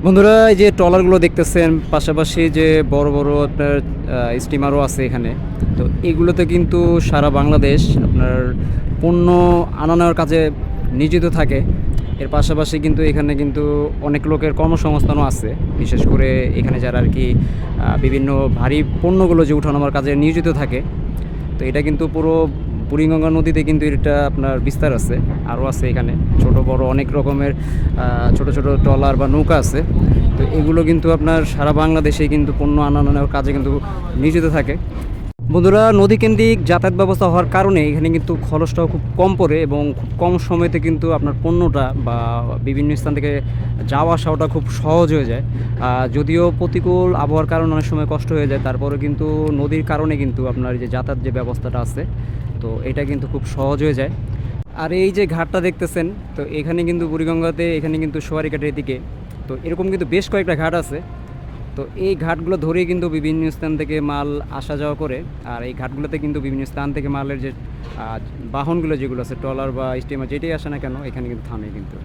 বন্ধুরা, এই যে ট্রলারগুলো দেখতেছেন, পাশাপাশি যে বড় বড় আপনার স্টিমারও আছে এখানে। তো এগুলোতে কিন্তু সারা বাংলাদেশ আপনার পণ্য আনা নেওয়ার কাজে নিয়োজিত থাকে। এর পাশাপাশি কিন্তু এখানে কিন্তু অনেক লোকের কর্মসংস্থানও আছে, বিশেষ করে এখানে যারা আর কি বিভিন্ন ভারী পণ্যগুলো যে উঠানামার কাজে নিয়োজিত থাকে। তো এটা কিন্তু পুরো বুড়িগঙ্গা নদীতে কিন্তু এটা আপনার বিস্তার আছে, আরও আছে এখানে ছোট বড় অনেক রকমের ছোট ছোট ট্রলার বা নৌকা আছে। তো এগুলো কিন্তু আপনার সারা বাংলাদেশে কিন্তু পণ্য আনানোর কাজে কিন্তু নিয়োজিত থাকে। বন্ধুরা, নদীকেন্দ্রিক যাতায়াত ব্যবস্থা হওয়ার কারণে এখানে কিন্তু খরচটাও খুব কম পড়ে এবং খুব কম সময়তে কিন্তু আপনার পণ্যটা বা বিভিন্ন স্থান থেকে যাওয়া আসাটা খুব সহজ হয়ে যায়। যদিও প্রতিকূল আবহাওয়ার কারণে অনেক সময় কষ্ট হয়ে যায়, তারপরে কিন্তু নদীর কারণে কিন্তু আপনার যে যাতায়াত যে ব্যবস্থাটা আছে, তো এটা কিন্তু খুব সহজ হয়ে যায়। আর এই যে ঘাটটা দেখতেছেন, তো এখানে কিন্তু বুড়িগঙ্গাতে এখানে কিন্তু সোয়ারিঘাটের দিকে তো এরকম কিন্তু বেশ কয়েকটা ঘাট আছে। তো এই ঘাটগুলো ধরেই কিন্তু বিভিন্ন স্থান থেকে মাল আসা যাওয়া করে। আর এই ঘাটগুলোতে কিন্তু বিভিন্ন স্থান থেকে মালের যে বাহনগুলো যেগুলো আছে, ট্রলার বা স্টিমার যেটাই আসে না কেন, এখানে কিন্তু থামে কিন্তু।